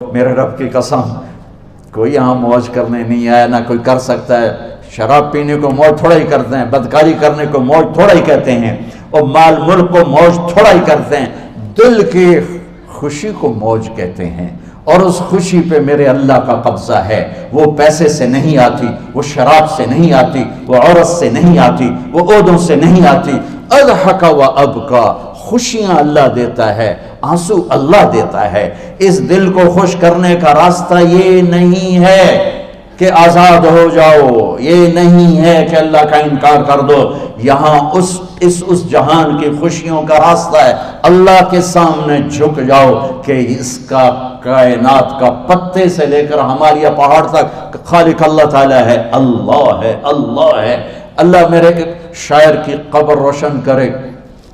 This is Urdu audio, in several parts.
میرے رب کی قسم کوئی یہاں موج کرنے نہیں آیا، نہ کوئی کر سکتا ہے۔ شراب پینے کو موج تھوڑا ہی کرتے ہیں، بدکاری کرنے کو موج تھوڑا ہی کہتے ہیں، اور مال ملک کو موج تھوڑا ہی کرتے ہیں، دل کی خوشی کو موج کہتے ہیں۔ اور اس خوشی پہ میرے اللہ کا قبضہ ہے، وہ پیسے سے نہیں آتی، وہ شراب سے نہیں آتی، وہ عورت سے نہیں آتی، وہ عہدوں سے نہیں آتی۔ اضحک و ابکا، خوشیاں اللہ دیتا ہے، آنسو اللہ دیتا ہے۔ اس دل کو خوش کرنے کا راستہ یہ نہیں ہے کہ آزاد ہو جاؤ، یہ نہیں ہے کہ اللہ کا انکار کر دو۔ یہاں اس جہان کی خوشیوں کا راستہ ہے، اللہ کے سامنے جھک جاؤ کہ اس کا کائنات کا پتے سے لے کر ہمارے پہاڑ تک خالق اللہ تعالیٰ ہے، اللہ ہے، اللہ ہے۔ اللہ میرے شاعر کی قبر روشن کرے۔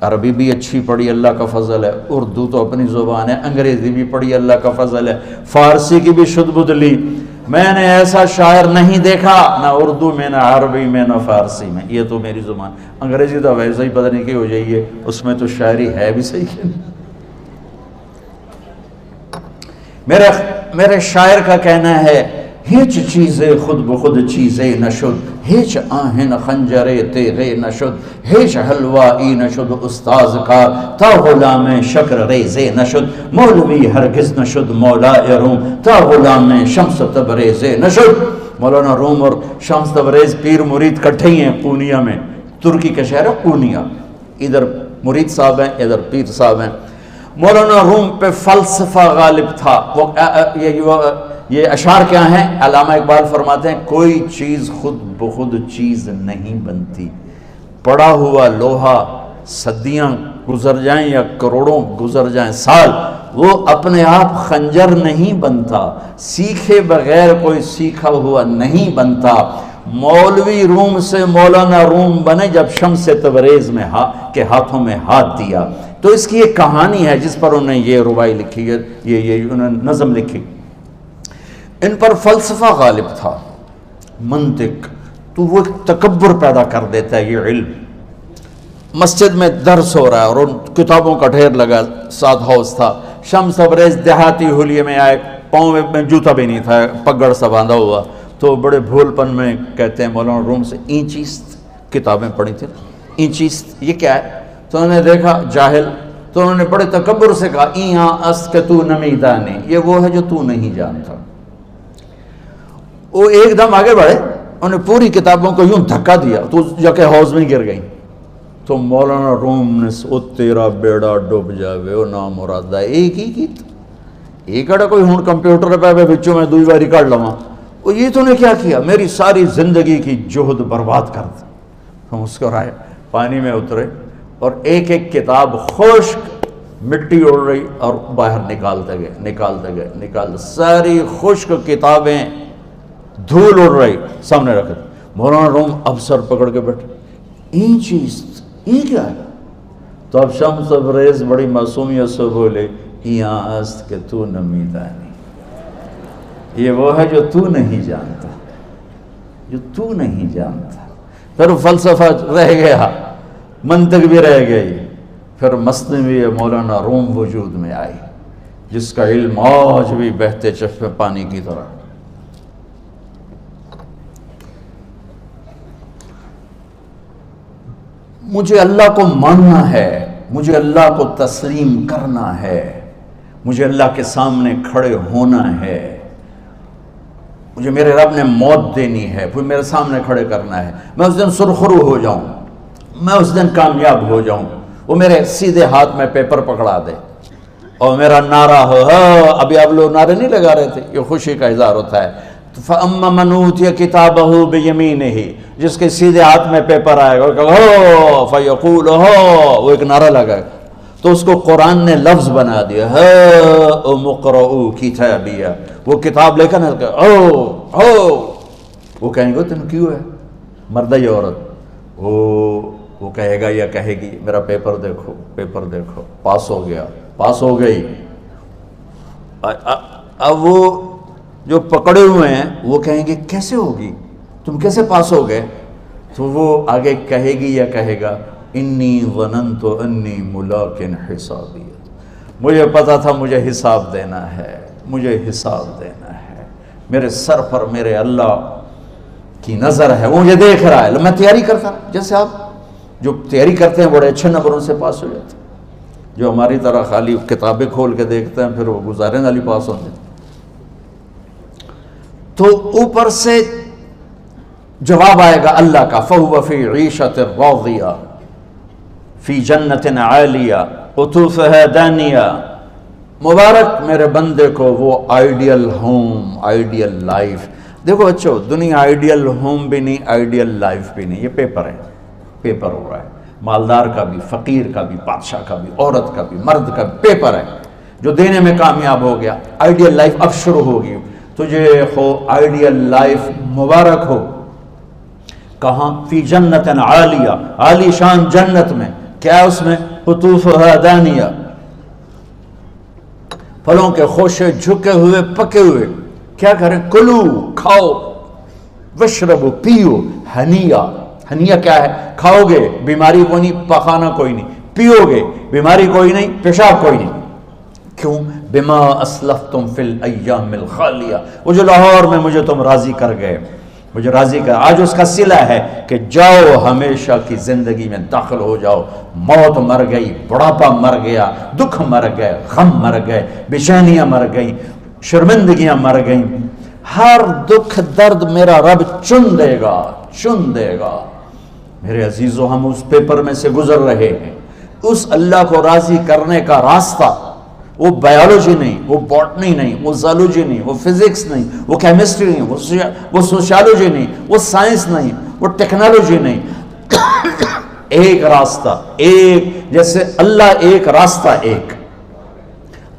عربی بھی اچھی پڑھی، اللہ کا فضل ہے، اردو تو اپنی زبان ہے، انگریزی بھی پڑھی، اللہ کا فضل ہے، فارسی کی بھی شد بد لی۔ میں نے ایسا شاعر نہیں دیکھا، نہ اردو میں، نہ عربی میں، نہ فارسی میں، یہ تو میری زبان۔ انگریزی تو ویسے ہی پتہ نہیں کی ہو جائیے، اس میں تو شاعری ہے بھی صحیح ہے۔ میرے شاعر کا کہنا ہے، ہیچ چیزیں خود بخود چیزیں نشد، ہیچ آہن خنجرے تیغے نشد، ہیچ حلوائی نشد استاذ کا، تا غلام شکر ریزے نشد، مولوی ہرگز نشد مولا روم، تا غلام شمس تبریز نشد۔ مولانا روم اور شمس تبریز پیر مرید کٹھے ہی ہیں پونیا میں، ترکی کا شہر ہے پونیا، ادھر مرید صاحب ہیں، ادھر پیر صاحب ہیں۔ مولانا روم پہ فلسفہ غالب تھا۔ یہ اشعار کیا ہیں؟ علامہ اقبال فرماتے ہیں، کوئی چیز خود بخود چیز نہیں بنتی، پڑا ہوا لوہا صدیاں گزر جائیں یا کروڑوں گزر جائیں سال، وہ اپنے آپ خنجر نہیں بنتا، سیکھے بغیر کوئی سیکھا ہوا نہیں بنتا۔ مولوی روم سے مولانا روم بنے جب شمس تبریز میں کے ہاتھوں میں ہاتھ دیا۔ تو اس کی ایک کہانی ہے جس پر انہوں نے یہ ربائی لکھی ہے، یہ انہوں نے نظم لکھی۔ ان پر فلسفہ غالب تھا، منطق، تو وہ تکبر پیدا کر دیتا ہے یہ علم۔ مسجد میں درس ہو رہا ہے اور ان کتابوں کا ڈھیر لگا، ساتھ ہاؤس تھا۔ شمس تبریز دیہاتی حلیے میں آئے، پاؤں میں جوتا بھی نہیں تھا، پگڑ سا باندھا ہوا، تو بڑے بھول پن میں کہتے ہیں مولانا روم سے، اینچیست کتابیں پڑھی تھیں، اینچیست یہ کیا ہے؟ تو انہوں نے دیکھا جاہل، تو انہوں نے بڑے تکبر سے کہا، ایہاں اس کہ تو نمیدانی، یہ وہ ہے جو تو نہیں جانتا۔ وہ ایک دم آگے بڑھے، انہوں نے پوری کتابوں کو یوں دھکا دیا تو جا کے حوض میں گر گئی۔ تو مولانا روم نے او تیرا بیڑا ڈوب جاوے او نامرادہ، ایک ہی کی ایک اڑا کوئی ہون کمپیوٹر پہ بچوں میں دوئی باری کر لواں، وہ یہ تو نے کیا کیا، میری ساری زندگی کی جہد برباد کر دی۔ ہم مسکرائے، پانی میں اترے اور ایک ایک کتاب خشک مٹی اڑ رہی اور باہر نکالتے گئے، ساری خشک کتابیں دھول اڑ رہی سامنے رکھے۔ مولانا روم اب سر پکڑ کے بیٹھے، این چیز یہ کیا ہے؟ تو اب شمس تبریز بڑی معصومیت سے بولے، یہاں است کہ تو نمیدانی، یہ وہ ہے جو تو نہیں جانتا، جو تو نہیں جانتا۔ پھر فلسفہ رہ گیا، منطق بھی رہ گئی، پھر مثنوی مولانا روم وجود میں آئی، جس کا علم آج بھی بہتے چشمے پانی کی طرح۔ مجھے اللہ کو ماننا ہے، مجھے اللہ کو تسلیم کرنا ہے، مجھے اللہ کے سامنے کھڑے ہونا ہے، مجھے میرے رب نے موت دینی ہے، پھر میرے سامنے کھڑے کرنا ہے، میں اس دن سرخرو ہو جاؤں، میں اس دن کامیاب ہو جاؤں، وہ میرے سیدھے ہاتھ میں پیپر پکڑا دے اور میرا نعرہ ہو، ابھی آپ لوگ نعرے نہیں لگا رہے تھے، یہ خوشی کا اظہار ہوتا ہے۔ فَأَمَّا مَنْ أُوتِيَ كِتَابَهُ بِيَمِينِهِ، جس کے سیدھے ہاتھ میں پیپر آئے گا، فَيَقُولُ وہ ایک نعرہ لگائے گا، تو اس کو قرآن نے لفظ بنا دیا، هَاؤْمُ اقْرَءُوا كِتَابِيَهْ، وہ کتاب لے کر وہ کہیں گے تم کیوں ہے، مرد یا عورت، وہ کہے گا یا کہے گی، میرا پیپر دیکھو، پیپر دیکھو، پاس ہو گیا، پاس ہو گئی۔ اب وہ جو پکڑے ہوئے ہیں وہ کہیں گے کیسے ہوگی، تم کیسے پاس ہو گئے؟ تو وہ آگے کہے گی یا کہے گا، انی ظننت انی ملاق حسابی، مجھے پتا تھا مجھے حساب دینا ہے، مجھے حساب دینا ہے، میرے سر پر میرے اللہ کی نظر ہے، وہ مجھے دیکھ رہا ہے۔ میں تیاری کرتا ہوں، جیسے آپ جو تیاری کرتے ہیں بڑے اچھے نمبروں سے پاس ہو جاتے ہیں، جو ہماری طرح خالی کتابیں کھول کے دیکھتے ہیں پھر وہ گزارے والی پاس ہوتے ہیں۔ تو اوپر سے جواب آئے گا اللہ کا، فَهُوَ فِي عِيشَةٍ رَاضِيَةٍ فِي جَنَّةٍ عَالِيَةٍ قُطُوفُهَا دَانِيَةٌ۔ مبارک میرے بندے کو وہ آئیڈیل ہوم، آئیڈیل لائف۔ دیکھو بچو، دنیا آئیڈیل ہوم بھی نہیں، آئیڈیل لائف بھی نہیں، یہ پیپر ہے، پیپر ہو رہا ہے۔ مالدار کا بھی، فقیر کا بھی، بادشاہ کا بھی، عورت کا بھی، مرد کا بھی پیپر ہے۔ جو دینے میں کامیاب ہو گیا، آئیڈیل لائف اب شروع ہوگی۔ تجھے ہو آئیڈیل لائف مبارک ہو۔ کہاں؟ فی جنت عالیہ، عالی شان جنت میں۔ کیا اس میں؟ قطوفها دانیہ، پھلوں کے خوشے جھکے ہوئے پکے ہوئے۔ کیا کریں؟ کلو، کھاؤ، وشربو، پیو، ہنیا۔ ہنیا کیا ہے؟ کھاؤ گے بیماری کوئی نہیں، پخانا کوئی نہیں، پیو گے بیماری کوئی نہیں، پیشاب کوئی نہیں۔ کیوں؟ بما اسلفتم فی الایام الخالیہ، وہ جو لاہور میں مجھے تم راضی کر گئے، مجھے راضی کر، آج اس کا صلہ ہے کہ جاؤ ہمیشہ کی زندگی میں داخل ہو جاؤ۔ موت مر گئی، بڑھاپا مر گیا، دکھ مر گئے، غم مر گئے، بے چینیاں مر گئیں، شرمندگیاں مر گئیں۔ ہر دکھ درد میرا رب چن دے گا، چن دے گا۔ میرے عزیزو، ہم اس پیپر میں سے گزر رہے ہیں۔ اس اللہ کو راضی کرنے کا راستہ، وہ بایولوجی نہیں، وہ باٹنی نہیں، وہ زالوجی نہیں، وہ فزکس نہیں، وہ کیمسٹری نہیں، وہ سوشیالوجی نہیں، وہ سائنس نہیں، وہ ٹیکنالوجی نہیں۔ ایک راستہ، ایک، جیسے اللہ ایک، راستہ ایک،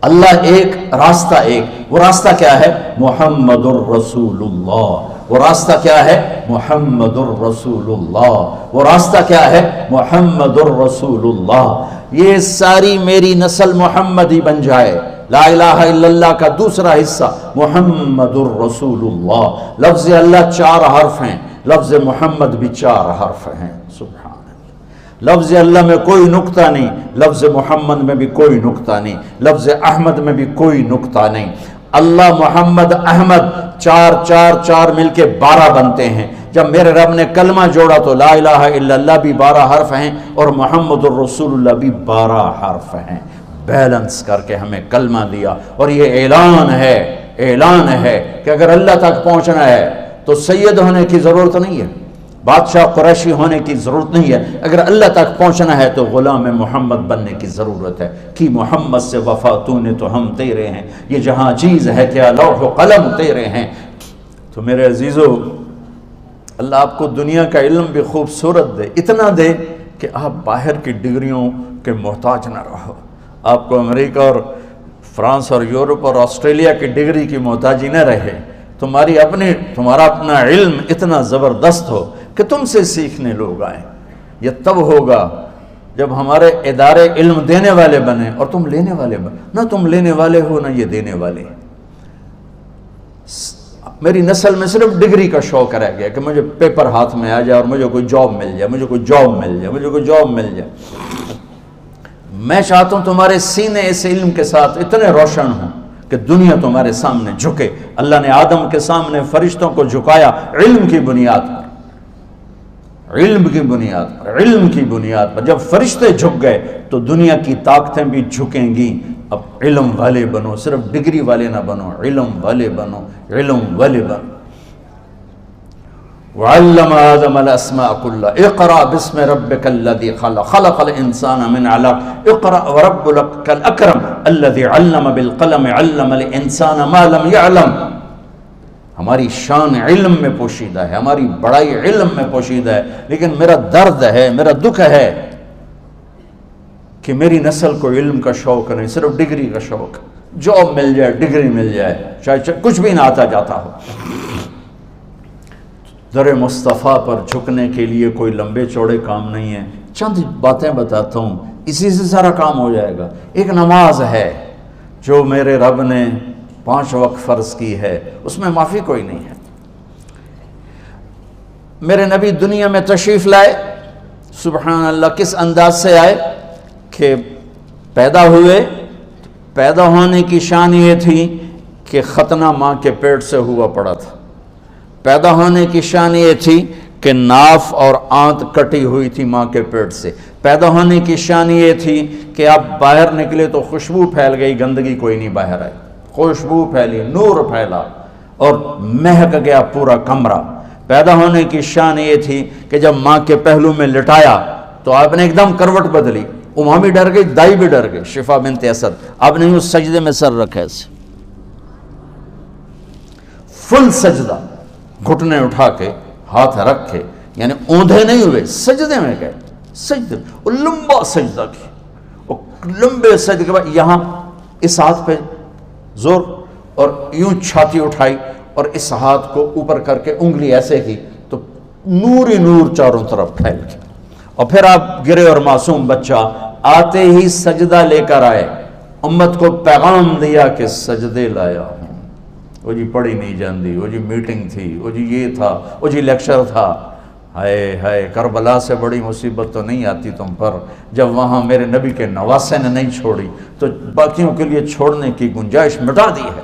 اللہ ایک، راستہ ایک۔ وہ راستہ کیا ہے؟ محمد الرسول اللہ۔ وہ راستہ کیا ہے؟ محمد الرسول اللہ۔ وہ راستہ کیا ہے؟ محمد الرسول اللہ۔ یہ ساری میری نسل محمدی بن جائے۔ لا الہ الا اللہ کا دوسرا حصہ محمد الرسول اللہ۔ لفظ اللہ 4 حرف ہیں، لفظ محمد بھی 4 حرف ہیں۔ سبحان اللہ۔ لفظ اللہ میں کوئی نقطہ نہیں، لفظ محمد میں بھی کوئی نقطہ نہیں، لفظ احمد میں بھی کوئی نقطہ نہیں۔ اللہ، محمد، احمد، 4 4 4 مل کے 12 بنتے ہیں۔ جب میرے رب نے کلمہ جوڑا تو لا الہ الا اللہ بھی 12 حرف ہیں اور محمد الرسول اللہ بھی 12 حرف ہیں۔ بیلنس کر کے ہمیں کلمہ دیا، اور یہ اعلان ہے، اعلان ہے کہ اگر اللہ تک پہنچنا ہے تو سید ہونے کی ضرورت نہیں ہے، بادشاہ قریشی ہونے کی ضرورت نہیں ہے۔ اگر اللہ تک پہنچنا ہے تو غلام محمد بننے کی ضرورت ہے۔ کہ محمد سے وفا تو نے تو ہم تیرے ہیں، یہ جہاں چیز ہے کیا لوح و قلم تیرے ہیں۔ تو میرے عزیزو، اللہ آپ کو دنیا کا علم بھی خوبصورت دے، اتنا دے کہ آپ باہر کی ڈگریوں کے محتاج نہ رہو، آپ کو امریکہ اور فرانس اور یورپ اور آسٹریلیا کی ڈگری کی محتاجی نہ رہے۔ تمہارا اپنا علم اتنا زبردست ہو کہ تم سے سیکھنے لوگ آئیں۔ یہ تب ہوگا جب ہمارے ادارے علم دینے والے بنے اور تم لینے والے بنے۔ نہ تم لینے والے ہو نہ یہ دینے والے۔ میری نسل میں صرف ڈگری کا شوق رہ گیا کہ مجھے پیپر ہاتھ میں آ جائے اور مجھے کوئی جاب مل جائے، مجھے کوئی جاب مل جائے، مجھے کوئی جاب مل جائے۔ میں چاہتا ہوں تمہارے سینے اس علم کے ساتھ اتنے روشن ہوں کہ دنیا تمہارے سامنے جھکے۔ اللہ نے آدم کے سامنے فرشتوں کو جھکایا علم کی بنیاد پر، علم کی بنیاد پر، علم کی بنیاد پر۔ جب فرشتے جھک گئے تو دنیا کی طاقتیں بھی جھکیں گی۔ اب علم والے بنو، صرف ڈگری والے نہ بنو، علم والے بنو، علم والے بنو۔ وعلم آدم الاسماء كلها اقرأ باسم ربك الذي خلق خلق الانسان من علق اقرأ وربك الاكرم الذي علم بالقلم علم الانسان ما لم يعلم۔ ہماری شان علم میں پوشیدہ ہے، ہماری بڑائی علم میں پوشیدہ ہے، لیکن میرا درد ہے، میرا دکھ ہے کہ میری نسل کو علم کا شوق نہیں، صرف ڈگری کا شوق۔ جاب مل جائے، ڈگری مل جائے، چاہے کچھ بھی نہ آتا جاتا ہو۔ در مصطفیٰ پر جھکنے کے لیے کوئی لمبے چوڑے کام نہیں ہے، چند باتیں بتاتا ہوں، اسی سے سارا کام ہو جائے گا۔ ایک نماز ہے جو میرے رب نے 5 وقت فرض کی ہے، اس میں معافی کوئی نہیں ہے۔ میرے نبی دنیا میں تشریف لائے، سبحان اللہ، کس انداز سے آئے کہ پیدا ہوئے، پیدا ہونے کی شان یہ تھی کہ ختنہ ماں کے پیٹ سے ہوا پڑا تھا. پیدا ہونے کی شان یہ تھی کہ ناف اور آنت کٹی ہوئی تھی ماں کے پیٹ سے. پیدا ہونے کی شان یہ تھی کہ آپ باہر نکلے تو خوشبو پھیل گئی, گندگی کوئی نہیں باہر آئی, خوشبو پھیلی, نور پھیلا اور مہک گیا پورا کمرہ. پیدا ہونے کی شان یہ تھی کہ جب ماں کے پہلو میں لٹایا تو آپ نے ایک دم کروٹ بدلی. ماں بھی ڈر گئی, دائی بھی ڈر گئی, شفا بنت اسد. آپ نے اس سجدے میں سر رکھا ایسے, فل سجدہ, گھٹنے اٹھا کے ہاتھ رکھ کے, یعنی اوندھے نہیں ہوئے, سجدے میں گئے. سجدے وہ لمبا سجدہ کی, وہ لمبے سجدے کے بعد یہاں اس ہاتھ پہ زور اور یوں چھاتی اٹھائی اور اس ہاتھ کو اوپر کر کے انگلی ایسے کی تو نور ہی نور چاروں طرف پھیل گیا. اور پھر آپ گرے اور معصوم بچہ آتے ہی سجدہ لے کر آئے, امت کو پیغام دیا کہ سجدے لایا ہوں. وہ جی پڑھی نہیں جاندی, وہ جی میٹنگ تھی, وہ جی یہ تھا, وہ جی لیکچر تھا. ہائے ہائے, کربلا سے بڑی مصیبت تو نہیں آتی تم پر جب وہاں میرے نبی کے نواسے نے نہیں چھوڑی تو باقیوں کے لیے چھوڑنے کی گنجائش مٹا دی ہے.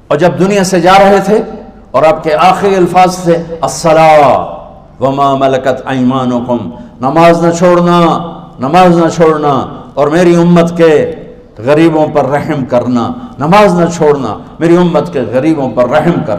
اور جب دنیا سے جا رہے تھے اور آپ کے آخری الفاظ تھے الصلاۃ وما ملکت ایمانکم, نماز نہ چھوڑنا, نماز نہ چھوڑنا, اور میری امت کے غریبوں پر رحم کرنا, نماز نہ چھوڑنا, میری امت کے غریبوں پر رحم کر.